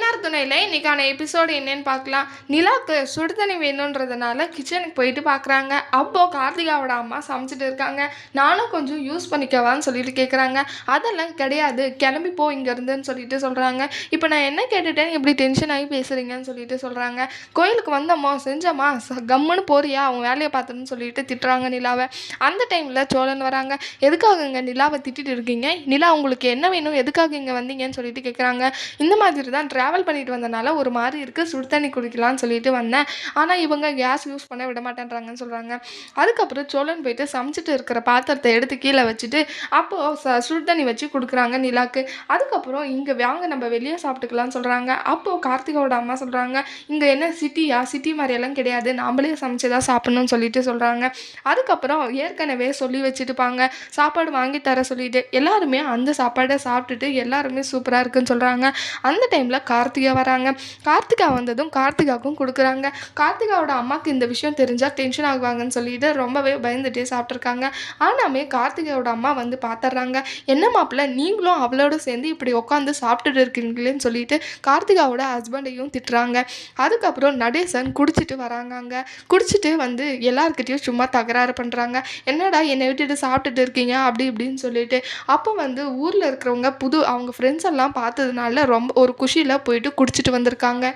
சிங்கார் துணையில் இன்றைக்கான எபிசோடு என்னன்னு பார்க்கலாம். நிலாவுக்கு சுடுதண்ணி வேணுன்றதுனால கிச்சனுக்கு போயிட்டு பார்க்குறாங்க. அப்போது கார்த்திகாவோட அம்மா சமைச்சிட்டு இருக்காங்க. நானும் கொஞ்சம் யூஸ் பண்ணிக்கவான்னு சொல்லிட்டு கேட்குறாங்க. அதெல்லாம் கிடையாது, கிளம்பி போ இங்கேருந்துன்னு சொல்லிட்டு சொல்கிறாங்க. இப்போ நான் என்ன கேட்டுட்டேன், இப்படி டென்ஷன் ஆகி பேசுகிறீங்கன்னு சொல்லிட்டு சொல்கிறாங்க. கோயிலுக்கு வந்தம்மா செஞ்சம்மா கம்முன்னு போறியா, அவங்க வேலையை பார்த்துன்னு சொல்லிட்டு திட்டுறாங்க நிலாவை. அந்த டைமில் சோழன் வராங்க. எதுக்காக இங்கே நிலாவை திட்டிட்டு இருக்கீங்க, நிலா உங்களுக்கு என்ன வேணும், எதுக்காக இங்கே வந்தீங்கன்னு சொல்லிட்டு கேட்குறாங்க. இந்த மாதிரி தான் ட்ராவல் பண்ணிட்டு வந்தனால ஒரு மாதிரி இருக்குது, சுடு தண்ணி குடிக்கலான்னு சொல்லிட்டு வந்தேன், ஆனால் இவங்க கேஸ் யூஸ் பண்ண விட மாட்டேன்றாங்கன்னு சொல்கிறாங்க. அதுக்கப்புறம் சோழன் போயிட்டு சமைச்சிட்டு இருக்கிற பாத்திரத்தை எடுத்து கீழே வச்சுட்டு அப்போது சுடு தண்ணி வச்சு கொடுக்குறாங்க நிலாக்கு. அதுக்கப்புறம் இங்கே வாங்க நம்ம வெளியே சாப்பிட்டுக்கலாம்னு சொல்கிறாங்க. அப்போது கார்த்திகாவோட அம்மா சொல்கிறாங்க, இங்கே என்ன சிட்டியா, சிட்டி மாதிரியெல்லாம் கிடையாது, நாமளே சமைச்சு தான் சாப்பிட்ணுன்னு சொல்லிட்டு சொல்கிறாங்க. அதுக்கப்புறம் ஏற்கனவே சொல்லி வச்சுட்டுப்பாங்க சாப்பாடு வாங்கி தர சொல்லிட்டு எல்லாருமே அந்த சாப்பாடை சாப்பிட்டுட்டு எல்லாருமே சூப்பராக இருக்குன்னு சொல்கிறாங்க. அந்த டைமில் கார்த்திகா வராங்க. கார்த்திகா வந்ததும் கார்த்திகாவுக்கும் கொடுக்குறாங்க. கார்த்திகாவோட அம்மாவுக்கு இந்த விஷயம் தெரிஞ்சால் டென்ஷன் ஆகுவாங்கன்னு சொல்லிட்டு ரொம்பவே பயந்துட்டே சாப்பிட்ருக்காங்க. ஆனாமே கார்த்திகாவோட அம்மா வந்து பார்த்துட்றாங்க. என்ன மாப்பிள்ள நீங்களும் அவளோட சேர்ந்து இப்படி உட்காந்து சாப்பிட்டுட்டு இருக்கீங்களேன்னு சொல்லிட்டு கார்த்திகாவோட ஹஸ்பண்டையும் திட்டுறாங்க. அதுக்கப்புறம் நடேசன் குடிச்சிட்டு வராங்க. அங்கே குடிச்சிட்டு வந்து எல்லாருக்கிட்டையும் சும்மா தகராறு பண்ணுறாங்க. என்னடா என்னை விட்டுட்டு சாப்பிட்டுட்டு இருக்கீங்க அப்படி இப்படின்னு சொல்லிட்டு. அப்போ வந்து ஊரில் இருக்கிறவங்க அவங்க ஃப்ரெண்ட்ஸ் எல்லாம் பார்த்ததுனால ரொம்ப ஒரு குஷியில் போயிட்டு குடிச்சிட்டு வந்திருக்காங்க.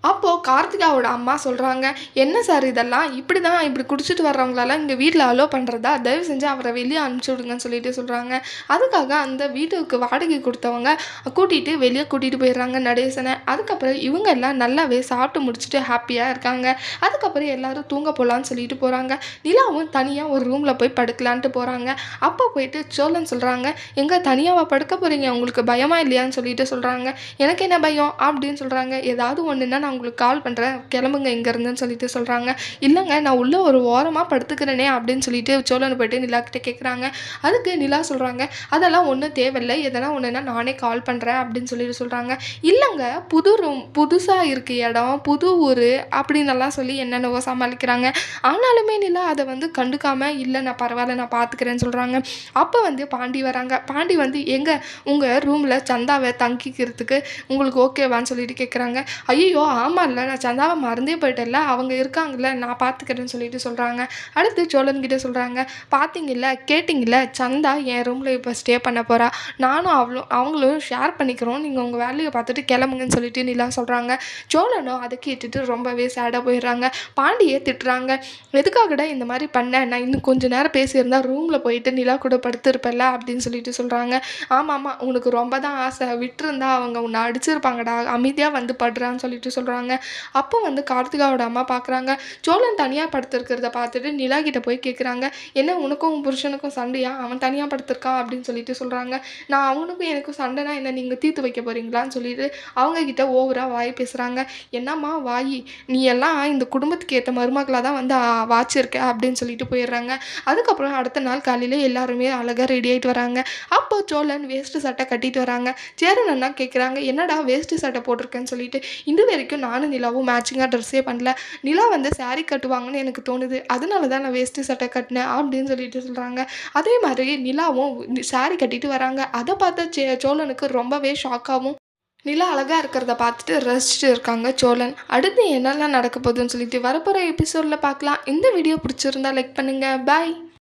அப்போது கார்த்திகாவோட அம்மா சொல்கிறாங்க, என்ன சார் இதெல்லாம், இப்படி குடிச்சிட்டு வர்றவங்களெல்லாம் இங்கே வீட்டில் அலோ பண்ணுறதா, தயவு செஞ்சு அவரை வெளியே அனுப்பிச்சி விடுங்கன்னு சொல்லிட்டு சொல்கிறாங்க. அதுக்காக அந்த வீட்டுக்கு வாடகை கொடுத்தவங்க வெளியே கூட்டிகிட்டு போயிடுறாங்க நடேசனை. அதுக்கப்புறம் இவங்க எல்லாம் நல்லாவே சாப்பிட்டு முடிச்சுட்டு ஹாப்பியாக இருக்காங்க. அதுக்கப்புறம் எல்லோரும் தூங்க போகலான்னு சொல்லிட்டு போகிறாங்க. நிலாவும் தனியாக ஒரு ரூமில் போய் படுக்கலான்ட்டு போகிறாங்க. அப்போ போயிட்டு சோழன் சொல்கிறாங்க, எங்கே தனியாக படுக்க போகிறீங்க, உங்களுக்கு பயமா இல்லையான்னு சொல்லிட்டு சொல்கிறாங்க. எனக்கு என்ன பயம் அப்படின்னு சொல்கிறாங்க. ஏதாவது ஒன்றுன்னா நான் உங்களுக்கு கால் பண்ணுறேன், கிளம்புங்க இங்கேருந்துன்னு சொல்லிட்டு சொல்கிறாங்க. இல்லைங்க நான் உள்ளே ஒரு ஓரமாக படுத்துக்கிறேனே அப்படின்னு சொல்லிட்டு சோழன் போய்ட்டு நிலாக்கிட்ட கேட்குறாங்க. அதுக்கு நிலா சொல்கிறாங்க, அதெல்லாம் ஒன்றும் தேவையில்லை, எதனா ஒன்றுனா நானே கால் பண்ணுறேன் அப்படின்னு சொல்லிட்டு சொல்கிறாங்க. இல்லைங்க புது ரூம், புதுசாக இருக்குது இடம், புது ஊர் அப்படின்னெல்லாம் சொல்லி என்னென்னவோ சமாளிக்கிறாங்க. ஆனாலுமே நிலா அதை வந்து கண்டுக்காமல், இல்லை நான் பரவாயில்ல நான் பார்த்துக்கிறேன்னு சொல்கிறாங்க. அப்போ வந்து பாண்டி வராங்க. பாண்டி வந்து எங்கே உங்கள் ரூமில் சந்தாவை தங்கிக்கிறதுக்கு உங்களுக்கு ஓகேவான்னு சொல்லிட்டு கேட்குறாங்க. ஐயோ ஆமாம் இல்லை, நான் சந்தாவை மறந்தே போயிட்டேன்ல, அவங்க இருக்காங்கல்ல, நான் பார்த்துக்கிறேன்னு சொல்லிட்டு சொல்கிறாங்க. அடுத்து சோழன்கிட்ட சொல்கிறாங்க, பார்த்தீங்கல்ல கேட்டிங்கல்ல, சந்தா என் ரூமில் இப்போ ஸ்டே பண்ண போகிறா, நானும் அவங்களும் ஷேர் பண்ணிக்கிறோம், நீங்கள் உங்கள் வேலையை பார்த்துட்டு கிளம்புங்கன்னு சொல்லிட்டு நிலா சொல்கிறாங்க. சோழனும் அதை கேட்டுட்டு ரொம்பவே சேடாக போயிடுறாங்க. பாண்டியே திட்டுறாங்க, எதுக்காகடா இந்த மாதிரி பண்ணேன், நான் இன்னும் கொஞ்சம் நேரம் பேசியிருந்தா ரூமில் போயிட்டு நிலா கூட படுத்துருப்பேன்ல அப்படின்னு சொல்லிட்டு சொல்கிறாங்க. ஆமாம் உனக்கு ரொம்ப தான் ஆசை, விட்டுருந்தா அவங்க உன்னை அடிச்சிருப்பாங்கடா, அமைதியாக வந்து படுறான்னு சொல்லிட்டு சொல்கிறாங்க. அப்போ வந்து கார்த்திகாவோட அம்மா பார்க்குறாங்க. சோழன் தனியாக படுத்திருக்கிறத பார்த்துட்டு நிலா கிட்ட போய் கேட்குறாங்க, என்ன உனக்கும் புருஷனுக்கும் சண்டையா, அவன் தனியாக படுத்திருக்கான் அப்படின்னு சொல்லிட்டு சொல்கிறாங்க. நான் அவனுக்கும் எனக்கும் சண்டைனா என்ன, நீங்கள் தீர்த்து வைக்க போகிறீங்களான்னு சொல்லிட்டு அவங்கக்கிட்ட ஓவராக வாய் பேசுகிறாங்க. என்னம்மா வாய், நீ எல்லாம் இந்த குடும்பத்துக்கு ஏற்ற மருமகளாக தான் வந்து வாச்சிருக்க அப்படின்னு சொல்லிட்டு போயிடுறாங்க. அதுக்கப்புறம் அடுத்த நாள் காலையில் எல்லாருமே அழகாக ரெடி ஆகிட்டு வராங்க. அப்போ சோழன் வேஸ்ட்டு சட்டை கட்டிட்டு வராங்க. சேரனா கேட்குறாங்க, என்னடா வேஸ்ட்டு சட்டை போட்டிருக்கேன்னு சொல்லிட்டு. இது வரைக்கும் நானும் நிலாவும் மேட்சிங்காக ட்ரெஸ்ஸே பண்ணல, நிலா வந்து சாரீ கட்டுவாங்கன்னு எனக்கு தோணுது, அதனால தான் நான் வேஸ்ட்டு சட்டை கட்டினேன் அப்படின்னு சொல்லிட்டு சொல்கிறாங்க. அதே மாதிரி நிலாவும் சாரீ கட்டிட்டு வராங்க. அதை பார்த்த சோழனுக்கு ரொம்பவே ஷாக்காகவும் நிலா அழகாக இருக்கிறத பார்த்துட்டு ரசிச்சுட்டு இருக்காங்க சோழன். அடுத்து என்னெல்லாம் நடக்க போகுதுன்னு சொல்லிட்டு வரப்போகிற எபிசோடில் பார்க்கலாம். இந்த வீடியோ பிடிச்சிருந்தா லைக் பண்ணுங்கள். பாய்.